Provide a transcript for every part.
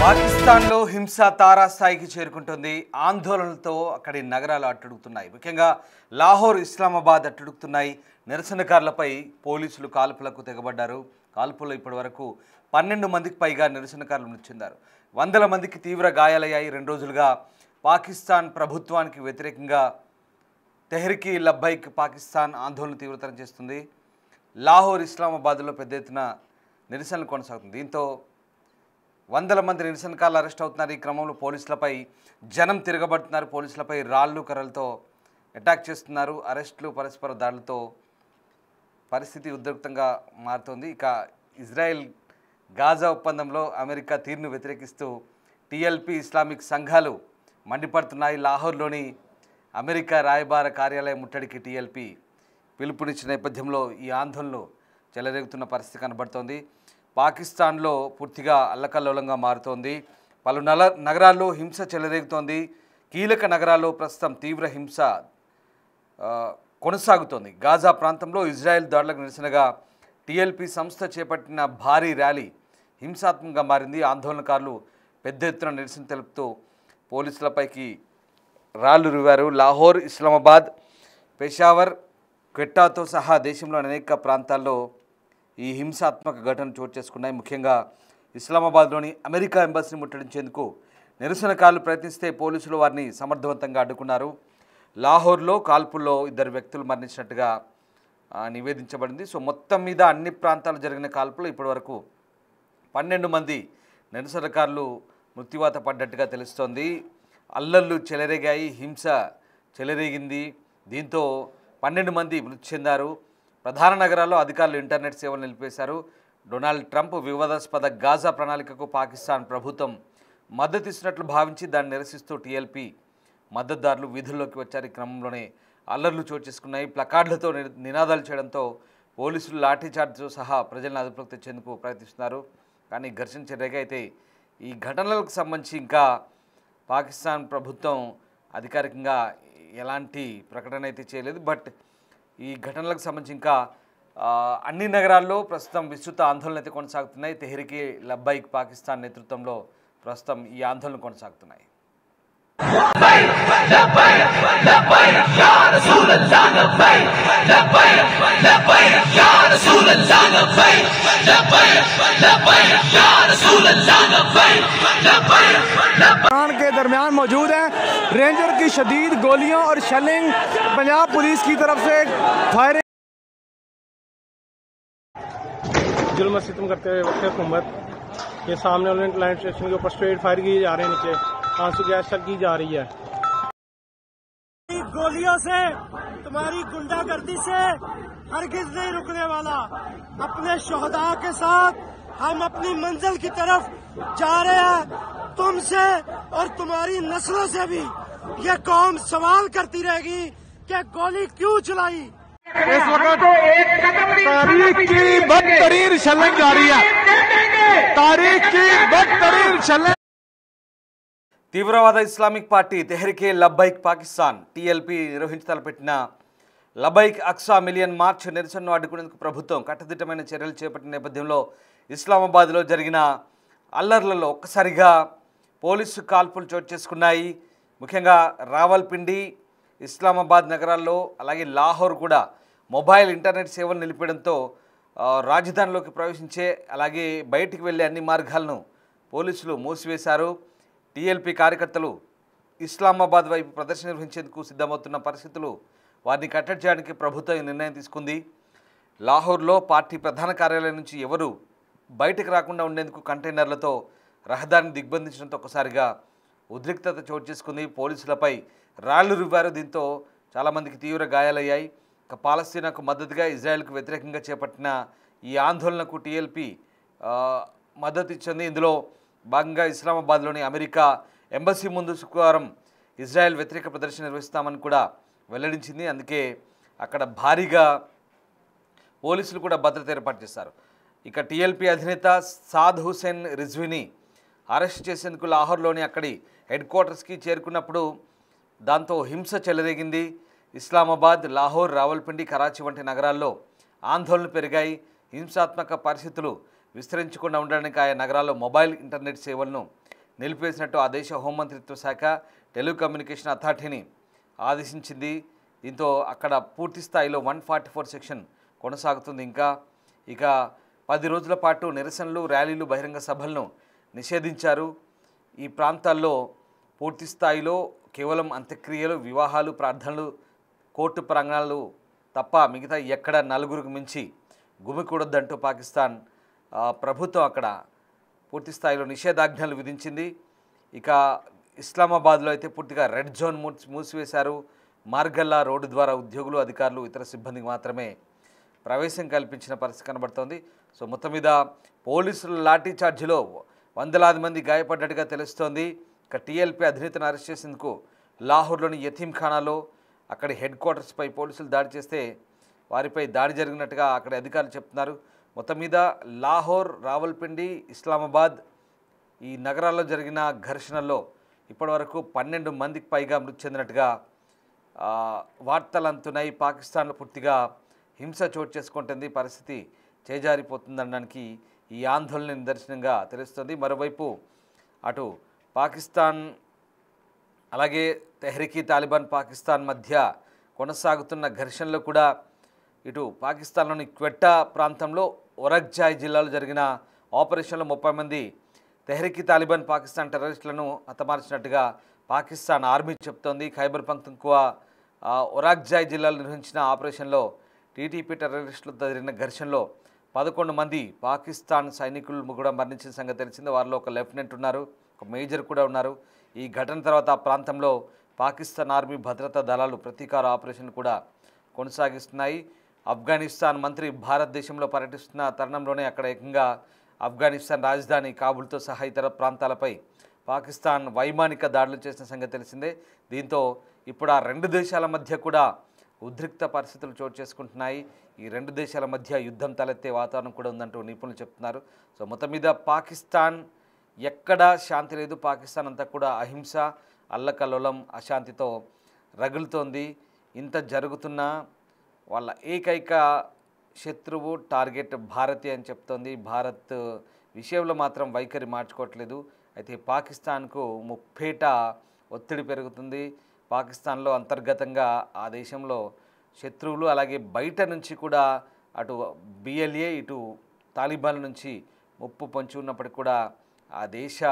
పాకిస్తాన్లో హింస తారాస్థాయికి చేరుకుంటుంది. ఆందోళనలతో అక్కడి నగరాలు అట్టుడుగుతున్నాయి. ముఖ్యంగా లాహోర్, ఇస్లామాబాద్ అట్టుడుగుతున్నాయి. నిరసనకారులపై పోలీసులు కాల్పులకు తెగబడ్డారు. కాల్పుల్లో ఇప్పటివరకు 12 మందికి పైగా నిరసనకారులు మృతి చెందారు. వందల మందికి తీవ్ర గాయాలయ్యాయి. 2 రోజులుగా పాకిస్తాన్ ప్రభుత్వానికి వ్యతిరేకంగా తెహ్రీక్ లబ్బైక్ పాకిస్తాన్ ఆందోళన తీవ్రతరం చేస్తుంది. లాహోర్, ఇస్లామాబాద్లో పెద్ద ఎత్తున నిరసనలు కొనసాగుతుంది. దీంతో వందల మంది నిరసనకారులు అరెస్ట్ అవుతున్నారు. ఈ క్రమంలో పోలీసులపై జనం తిరగబడుతున్నారు. పోలీసులపై రాళ్ళు, కర్రలతో అటాక్ చేస్తున్నారు. అరెస్టులు, పరస్పర దాడులతో పరిస్థితి ఉద్రిక్తంగా మారుతోంది. ఇక ఇజ్రాయెల్ గాజా ఒప్పందంలో అమెరికా తీరును వ్యతిరేకిస్తూ టీఎల్పీ ఇస్లామిక్ సంఘాలు మండిపడుతున్నాయి. లాహోర్లోని అమెరికా రాయబార కార్యాలయం ముట్టడికి టీఎల్పీ పిలుపునిచ్చిన నేపథ్యంలో ఈ ఆందోళనలు చెలరేగుతున్న పరిస్థితి కనబడుతోంది. పాకిస్తాన్లో పూర్తిగా అల్లకల్లోలంగా మారుతోంది. పలు నగరాల్లో హింస చెలరేగుతోంది. కీలక నగరాల్లో ప్రస్తుతం తీవ్ర హింస కొనసాగుతోంది. గాజా ప్రాంతంలో ఇజ్రాయెల్ దాడులకు నిరసనగా టీఎల్పీ సంస్థ చేపట్టిన భారీ ర్యాలీ హింసాత్మకంగా మారింది. ఆందోళనకారులు పెద్ద ఎత్తున నిరసన తెలుపుతూ పోలీసులపైకి రాళ్లు రువ్వారు. లాహోర్, ఇస్లామాబాద్, పెషావర్, క్వెట్టాతో సహా దేశంలోని అనేక ప్రాంతాల్లో ఈ హింసాత్మక ఘటనలు చోటు చేసుకున్నాయి. ముఖ్యంగా ఇస్లామాబాద్లోని అమెరికా ఎంబసీని ముట్టడించేందుకు నిరసనకారులు ప్రయత్నిస్తే పోలీసులు వారిని సమర్థవంతంగా అడ్డుకున్నారు. లాహోర్లో కాల్పుల్లో 2 వ్యక్తులు మరణించినట్టుగా నివేదించబడింది. సో మొత్తం మీద అన్ని ప్రాంతాలు జరిగిన కాల్పులు ఇప్పటివరకు 12 మంది నిరసనకారులు మృత్యువాత పడ్డట్టుగా తెలుస్తోంది. అల్లర్లు చెలరేగాయి, హింస చెలరేగింది. దీంతో 12 మంది మృతి చెందారు. ప్రధాన నగరాల్లో అధికారులు ఇంటర్నెట్ సేవలు నిలిపేశారు. డొనాల్డ్ ట్రంప్ వివాదాస్పద గాజా ప్రణాళికకు పాకిస్తాన్ ప్రభుత్వం మద్దతిస్తున్నట్లు భావించి దాన్ని నిరసిస్తూ టీఎల్పీ మద్దతుదారులు వీధుల్లోకి వచ్చారు. ఈ క్రమంలోనే అల్లర్లు చోటు చేసుకున్నాయి. ప్లకార్డులతో నినాదాలు చేయడంతో పోలీసులు లాఠీచార్జ్తో సహా ప్రజలను అదుపులోకి తెచ్చేందుకు ప్రయత్నిస్తున్నారు. కానీ ఘర్షణ చెర్రగా అయితే ఈ ఘటనలకు సంబంధించి ఇంకా పాకిస్తాన్ ప్రభుత్వం అధికారికంగా ఎలాంటి ప్రకటన అయితే చేయలేదు. బట్ ఈ ఘటనలకు సంబంధించి ఇంకా అన్ని నగరాల్లో ప్రస్తుతం విస్తృత ఆందోళనలు అయితే కొనసాగుతున్నాయి. తెహ్రీక్ లబ్బైక్ పాకిస్తాన్ నేతృత్వంలో ప్రస్తుతం ఈ ఆందోళనలు కొనసాగుతున్నాయి. के दरमियान मौजूद हैं। रेंजर की शदीद गोलियों और शेलिंग, पंजाब पुलिस की तरफ से फायरिंग, जुल्म सितम करते हुए वक्त हुकूमत ये सामने वाले क्लाइंट स्टेशन के ऊपर स्ट्रेट फायर किए जा रहे हैं, नीचे आंसू गैस चल की जा रही है। गोलियों से, तुम्हारी गुंडागर्दी से हरगिज नहीं रुकने वाला। अपने शोहदा के साथ हम अपनी मंजिल की तरफ जा रहे हैं। तुमसे और तुम्हारी नस्लों से भी ये कौम सवाल करती रहेगी कि गोली क्यों चलाई। इस वक्त तारीख की बदतरीन शेलिंग जारी है। तारीख की बदतरीन शेलिंग। తీవ్రవాద Islamic party Tehreek లబ్బైక్ Pakistan TLP నిర్వహించతలపెట్టిన లబ్బైక్ Aqsa million March నిరసనను అడ్డుకునేందుకు ప్రభుత్వం కట్టుదిట్టమైన చర్యలు చేపట్టిన నేపథ్యంలో ఇస్లామాబాద్లో జరిగిన అల్లర్లలో ఒక్కసారిగా పోలీసు కాల్పులు చోటు చేసుకున్నాయి. ముఖ్యంగా రావల్పిండి, ఇస్లామాబాద్ నగరాల్లో అలాగే లాహోర్ కూడా మొబైల్ ఇంటర్నెట్ సేవలు నిలిపడంతో రాజధానిలోకి ప్రవేశించే అలాగే బయటికి వెళ్ళే అన్ని మార్గాలను పోలీసులు మూసివేశారు. టీఎల్పీ కార్యకర్తలు ఇస్లామాబాద్ వైపు ప్రదర్శన నిర్వహించేందుకు సిద్ధమవుతున్న పరిస్థితులు వారిని కట్టడి చేయడానికి ప్రభుత్వం ఈ నిర్ణయం తీసుకుంది. లాహోర్లో పార్టీ ప్రధాన కార్యాలయం నుంచి ఎవరు బయటకు రాకుండా ఉండేందుకు కంటైనర్లతో రహదారిని దిగ్బంధించడంతో ఒక్కసారిగా ఉద్రిక్తత చోటు చేసుకుంది. పోలీసులపై రాళ్లు రువ్వారు. దీంతో చాలామందికి తీవ్ర గాయాలయ్యాయి. ఇక పాలస్తీనాకు మద్దతుగా ఇజ్రాయెల్కు వ్యతిరేకంగా చేపట్టిన ఈ ఆందోళనకు టీఎల్పీ మద్దతు ఇచ్చింది. ఇందులో భాగంగా ఇస్లామాబాద్లోని అమెరికా ఎంబసీ ముందు శుక్రవారం ఇజ్రాయెల్ వ్యతిరేక ప్రదర్శన నిర్వహిస్తామని కూడా వెల్లడించింది. అందుకే అక్కడ భారీగా పోలీసులు కూడా భద్రత ఏర్పాటు చేశారు. ఇక టీఎల్పీ అధినేత సాద్ హుసేన్ రిజ్వీని అరెస్ట్ చేసేందుకు లాహోర్లోని అక్కడి హెడ్ క్వార్టర్స్కి చేరుకున్నప్పుడు దాంతో హింస చెలరేగింది. ఇస్లామాబాద్, లాహోర్, రావల్పిండి, కరాచీ వంటి నగరాల్లో ఆందోళనలు పెరిగాయి. హింసాత్మక పరిస్థితులు విస్తరించకుండా ఉండడానికి ఆయా నగరాల్లో మొబైల్ ఇంటర్నెట్ సేవలను నిలిపేసినట్టు ఆ దేశ హోంమంత్రిత్వ శాఖ టెలికమ్యూనికేషన్ అథారిటీని ఆదేశించింది. దీంతో అక్కడ పూర్తి స్థాయిలో 144 సెక్షన్ కొనసాగుతుంది. ఇక 10 రోజుల పాటు నిరసనలు, ర్యాలీలు, బహిరంగ సభలను నిషేధించారు. ఈ ప్రాంతాల్లో పూర్తి స్థాయిలో కేవలం అంత్యక్రియలు, వివాహాలు, ప్రార్థనలు, కోర్టు ప్రాంగణాలు తప్ప మిగతా ఎక్కడ 4గురికి మించి గుమికూడొద్దంటూ పాకిస్తాన్ ప్రభుత్వం అక్కడ పూర్తి స్థాయిలో నిషేధాజ్ఞలు విధించింది. ఇక ఇస్లామాబాద్లో అయితే పూర్తిగా రెడ్ జోన్ మూసివేశారు. మార్గల్లా రోడ్డు ద్వారా ఉద్యోగులు, అధికారులు, ఇతర సిబ్బందికి మాత్రమే ప్రవేశం కల్పించిన పరిస్థితి కనబడుతోంది. సో మొత్తం మీద పోలీసుల లాఠీ చార్జిలో వందలాది మంది గాయపడ్డట్టుగా తెలుస్తోంది. ఇక టీఎల్పీ అధినేతను అరెస్ట్ చేసేందుకు లాహోర్లోని యతీంఖానాలో అక్కడి హెడ్ క్వార్టర్స్పై పోలీసులు దాడి చేస్తే వారిపై దాడి జరిగినట్టుగా అక్కడి అధికారులు చెప్తున్నారు. మొత్తం మీద లాహోర్, రావల్పిండి, ఇస్లామాబాద్ ఈ నగరాల్లో జరిగిన ఘర్షణల్లో ఇప్పటివరకు 12 మందికి పైగా మృతి చెందినట్టుగా వార్తలు అందుతున్నాయి. పాకిస్తాన్లో పూర్తిగా హింస చోటు చేసుకుంటుంది. పరిస్థితి చేజారిపోతుందనడానికి ఈ ఆందోళన నిదర్శనంగా తెలుస్తుంది. మరోవైపు అటు పాకిస్తాన్ అలాగే తెహ్రీక్ తాలిబాన్ పాకిస్తాన్ మధ్య కొనసాగుతున్న ఘర్షణలో కూడా ఇటు పాకిస్తాన్లోని క్వెట్టా ప్రాంతంలో ఒరగ్జాయ్ జిల్లాలో జరిగిన ఆపరేషన్లో 30 మంది తెహ్రీక్ తాలిబాన్ పాకిస్తాన్ టెర్రరిస్టులను హతమార్చినట్టుగా పాకిస్తాన్ ఆర్మీ చెప్తోంది. ఖైబర్ పఖ్తుంఖ్వా ఒరగ్జాయ్ జిల్లాలో నిర్వహించిన ఆపరేషన్లో టీటీపీ టెర్రరిస్టులతో జరిగిన ఘర్షణలో 11 మంది పాకిస్తాన్ సైనికులు కూడా మరణించిన సంగతి తెలిసింది. వారిలో ఒక లెఫ్టినెంట్ ఉన్నారు, ఒక మేజర్ కూడా ఉన్నారు. ఈ ఘటన తర్వాత ఆ ప్రాంతంలో పాకిస్తాన్ ఆర్మీ భద్రతా దళాలు ప్రతీకార ఆపరేషన్ కూడా కొనసాగిస్తున్నాయి. ఆఫ్ఘనిస్తాన్ మంత్రి భారతదేశంలో పర్యటిస్తున్న తరుణంలోనే అక్కడ ఏకంగా ఆఫ్ఘనిస్తాన్ రాజధాని కాబూల్తో సహా ఇతర ప్రాంతాలపై పాకిస్తాన్ వైమానిక దాడులు చేసిన సంగతి తెలిసిందే. దీంతో ఇప్పుడు ఆ 2 దేశాల మధ్య కూడా ఉద్రిక్త పరిస్థితులు చోటు చేసుకుంటున్నాయి. ఈ 2 దేశాల మధ్య యుద్ధం తలెత్తే వాతావరణం కూడా ఉందంటూ నిపుణులు చెప్తున్నారు. సో మొత్తం మీద పాకిస్తాన్ ఎక్కడా శాంతి లేదు. పాకిస్తాన్ అంతా కూడా అహింస, అల్లకల్లోలం, అశాంతితో రగులుతోంది. ఇంత జరుగుతున్నా వాళ్ళ ఏకైక శత్రువు టార్గెట్ భారతే అని చెప్తోంది. భారత్ విషయంలో మాత్రం వైఖరి మార్చుకోవట్లేదు. అయితే పాకిస్తాన్కు ముప్పేట ఒత్తిడి పెరుగుతుంది. పాకిస్తాన్లో అంతర్గతంగా ఆ దేశంలో శత్రువులు అలాగే బయట నుంచి కూడా అటు బిఎల్ఏ ఇటు తాలిబాన్ల నుంచి ముప్పు పొంచి ఉన్నప్పటికీ కూడా ఆ దేశ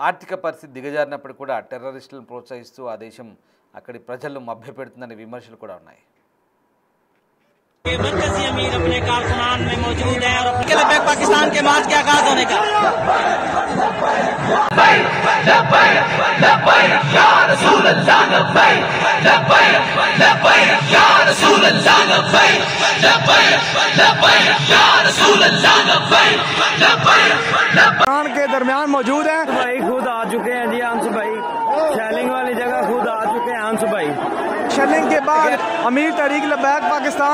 ఆర్థిక పరిస్థితి దిగజారినప్పటికీ కూడా టెర్రరిస్టులను ప్రోత్సహిస్తూ ఆ దేశం అక్కడి ప్రజలను మభ్యపెడుతుందనే విమర్శలు కూడా ఉన్నాయి. मरकजी अमीर अपने कारकुनान में मौजूद है और उनके लिए पाकिस्तान के मार्च के आगाज होने का के दरमियान मौजूद है भाई खुद आ चुके हैं जी अंशु भाई, शेलिंग वाली जगह खुद आ चुके हैं अंशु भाई। शेलिंग के बाद अमीर तहरीक लब्बैक पाकिस्तान